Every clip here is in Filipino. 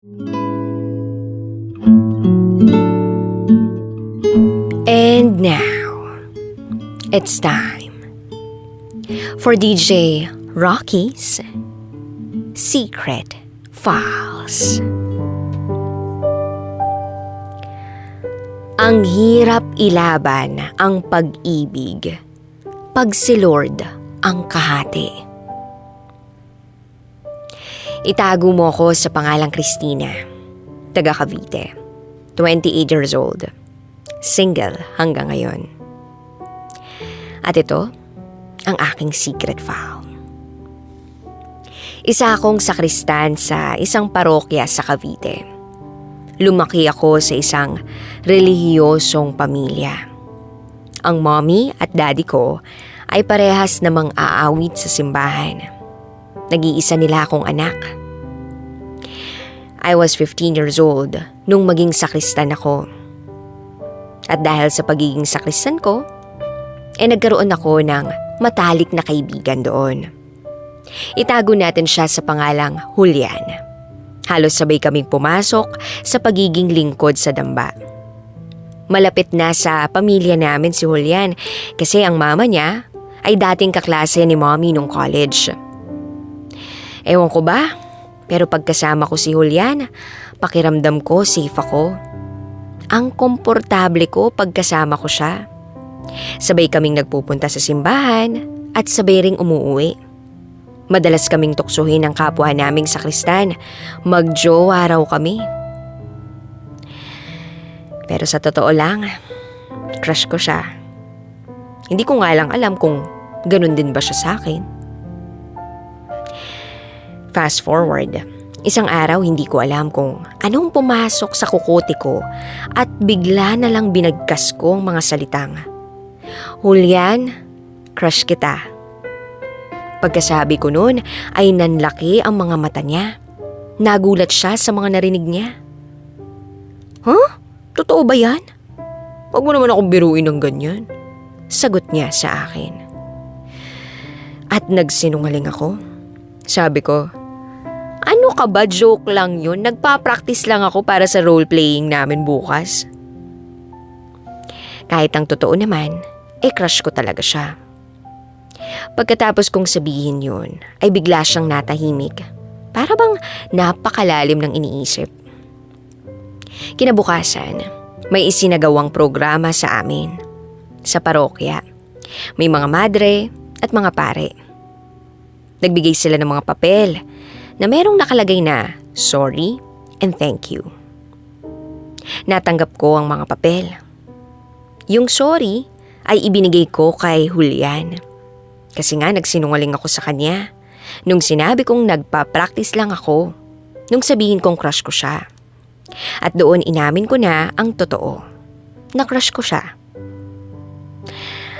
And now, it's time for DJ Rocky's Secret Files. Ang hirap ilaban ang pag-ibig pag si Lord ang kahati. Itago mo ko sa pangalang Christina, taga Cavite, 28 years old, single hanggang ngayon. At ito, ang aking secret file. Isa akong sakristan sa isang parokya sa Cavite. Lumaki ako sa isang relihiyosong pamilya. Ang mommy at daddy ko ay parehas namang aawit sa simbahan. Nag-iisa nila akong anak. I was 15 years old nung maging sakristan ako. At dahil sa pagiging sakristan ko, nagkaroon ako ng matalik na kaibigan doon. Itago natin siya sa pangalang Julian. Halos sabay kaming pumasok sa pagiging lingkod sa damba. Malapit na sa pamilya namin si Julian kasi ang mama niya ay dating kaklase ni mommy nung college. Ewan ko ba, pero pagkasama ko si Julian, pakiramdam ko safe ako. Ang komportable ko pagkasama ko siya. Sabay kaming nagpupunta sa simbahan at sabay ring umuwi. Madalas kaming tuksuhin ng kapwa naming sakristan. Magjowa raw kami. Pero sa totoo lang, crush ko siya. Hindi ko nga lang alam kung ganun din ba siya sa akin. Fast forward, isang araw hindi ko alam kung anong pumasok sa kukote ko at bigla na lang binagkas ko ang mga salitang, "Julian, crush kita." Pagkasabi ko noon ay nanlaki ang mga mata niya. Nagulat siya sa mga narinig niya. "Huh? Totoo ba yan? Huwag mo naman akong biruin ng ganyan." Sagot niya sa akin. At nagsinungaling ako. Sabi ko, "Ano ka ba? Joke lang yun. Nagpa-practice lang ako para sa role-playing namin bukas." Kahit ang totoo naman, crush ko talaga siya. Pagkatapos kong sabihin yun, ay bigla siyang natahimik. Para bang napakalalim ng iniisip. Kinabukasan, may isinagawang programa sa amin. Sa parokya, may mga madre at mga pare. Nagbigay sila ng mga papel na merong nakalagay na sorry and thank you. Natanggap ko ang mga papel. Yung sorry ay ibinigay ko kay Julian. Kasi nga nagsinungaling ako sa kanya nung sinabi kong nagpa-practice lang ako nung sabihin kong crush ko siya. At doon inamin ko na ang totoo, na crush ko siya.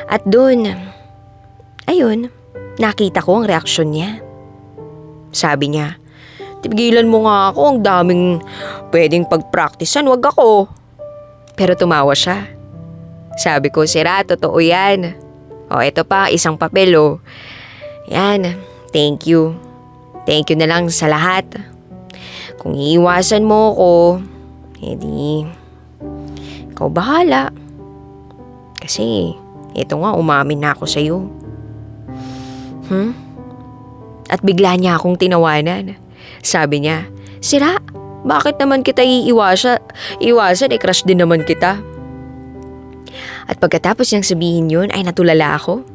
At doon, ayun, nakita ko ang reaksyon niya. Sabi niya, "Tigilan mo nga ako, ang daming pwedeng pag-practicean, wag ako." Pero tumawa siya. Sabi ko, "Sira, totoo yan. O, ito pa, isang papel o. Yan, thank you. Thank you na lang sa lahat. Kung iiwasan mo ko, edi, ikaw bahala. Kasi, ito nga, umamin na ako sa'yo." At bigla niya akong tinawanan. Sabi niya, "Sira, bakit naman kita iwasan, crush din naman kita." At pagkatapos niyang sabihin yun ay natulala ako.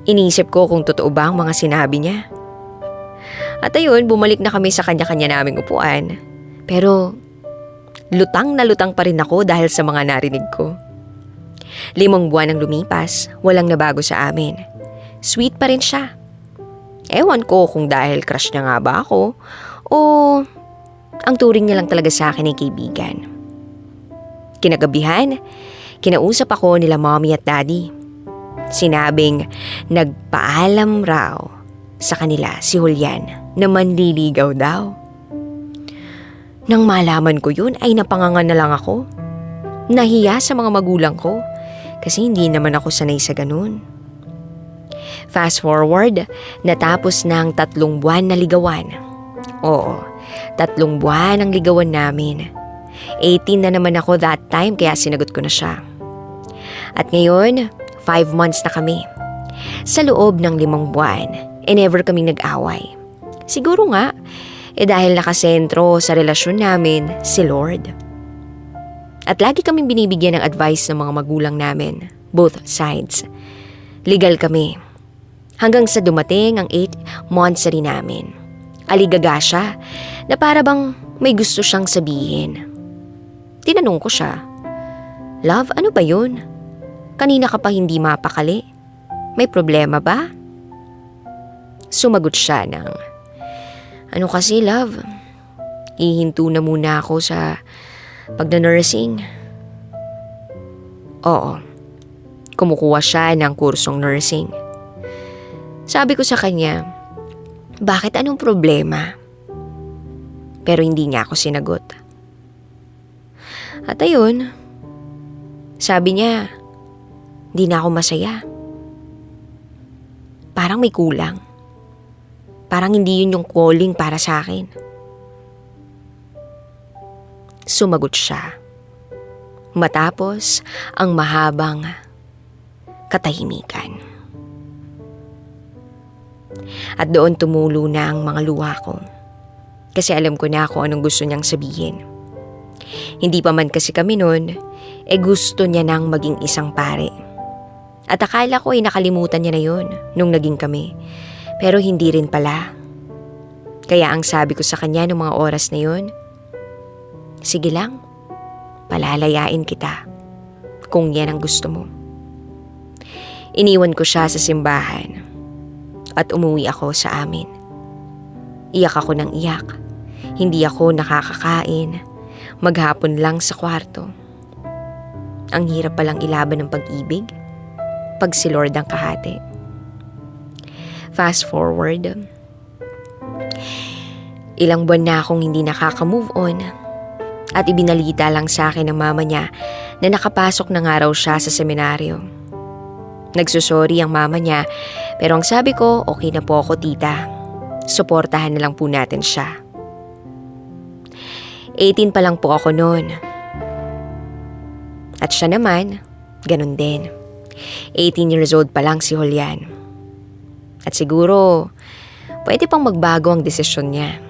Iniisip ko kung totoo ba ang mga sinabi niya. At ayun, bumalik na kami sa kanya-kanya naming upuan. Pero lutang na lutang pa rin ako dahil sa mga narinig ko. 5 buwan ang lumipas, walang nabago sa amin. Sweet pa rin siya. Ewan ko kung dahil crush niya nga ba ako o ang turing niya lang talaga sa akin ay kaibigan. Kinagabihan, kinausap ako nila mommy at daddy. Sinabing nagpaalam raw sa kanila si Julian na manliligaw daw. Nang malaman ko yun ay napangangan na lang ako. Nahiya sa mga magulang ko kasi hindi naman ako sanay sa ganun. Fast forward, natapos na ang 3 buwan na ligawan. Oo, 3 buwan ang ligawan namin. 18 na naman ako that time kaya sinagot ko na siya. At ngayon, 5 months na kami. Sa loob ng 5 buwan, never kaming nag-away. Siguro nga, dahil nakasentro sa relasyon namin si Lord. At lagi kaming binibigyan ng advice ng mga magulang namin, both sides. Legal kami. Hanggang sa dumating ang 8 months rin namin. Aligaga siya na para bang may gusto siyang sabihin. Tinanong ko siya, "Love, ano ba yun? Kanina ka pa hindi mapakali. May problema ba?" Sumagot siya ng, "Ano kasi, love? Hihinto na muna ako sa pagna-nursing." Oo, kumukuha siya ng kursong nursing. Sabi ko sa kanya, "Bakit, anong problema?" Pero hindi niya ako sinagot. At ayun, sabi niya, "Di na ako masaya. Parang may kulang. Parang hindi yun yung calling para sa akin." Sumagot siya. Matapos ang mahabang katahimikan. At doon tumulo na ang mga luha ko. Kasi alam ko na kung anong gusto niyang sabihin. Hindi pa man kasi kami nun, gusto niya nang maging isang pare. At akala ko nakalimutan niya na yun nung naging kami. Pero hindi rin pala. Kaya ang sabi ko sa kanya nung mga oras na yun, "Sige lang, palalayain kita kung yan ang gusto mo." Iniwan ko siya sa simbahan at umuwi ako sa amin. Iyak ako ng iyak. Hindi ako nakakakain. Maghapon lang sa kwarto. Ang hirap palang ilaban ng pag-ibig pag si Lord ang kahati. Fast forward, ilang buwan na akong hindi nakaka-move on at ibinalita lang sa akin ng mama niya na nakapasok na nga raw siya sa seminaryo. Nagsusorry ang mama niya pero ang sabi ko, "Okay na po ako, tita. Suportahan na lang po natin siya." 18 pa lang po ako noon. At siya naman, ganun din. 18 years old pa lang si Julian. At siguro, pwede pang magbago ang desisyon niya.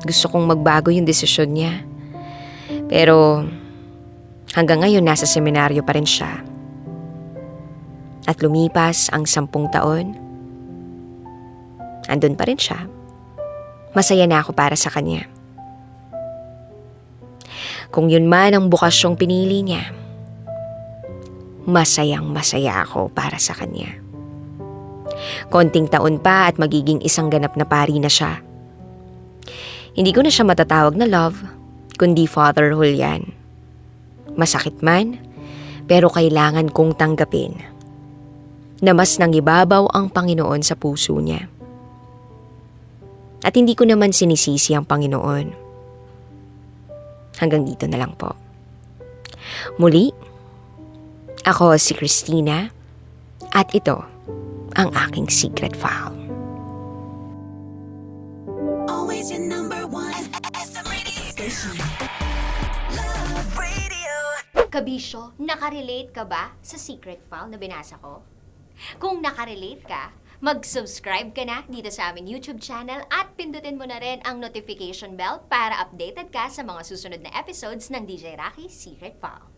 Gusto kong magbago yung desisyon niya. Pero hanggang ngayon nasa seminaryo pa rin siya. At lumipas ang 10 taon, andun pa rin siya. Masaya na ako para sa kanya. Kung yun man ang bukasyong pinili niya, masayang masaya ako para sa kanya. Konting taon pa at magiging isang ganap na pari na siya. Hindi ko na siya matatawag na love, kundi Father Julian. Masakit man, pero kailangan kong tanggapin na mas nangibabaw ang Panginoon sa puso niya. At hindi ko naman sinisisi ang Panginoon. Hanggang dito na lang po. Muli, ako si Christina at ito ang aking secret file. Always your number one FM radio station. Love Radio. Kabisyo, nakarelate ka ba sa secret file na binasa ko? Kung nakarelate ka, mag-subscribe ka na dito sa aming YouTube channel at pindutin mo na rin ang notification bell para updated ka sa mga susunod na episodes ng DJ Rocky Secret File.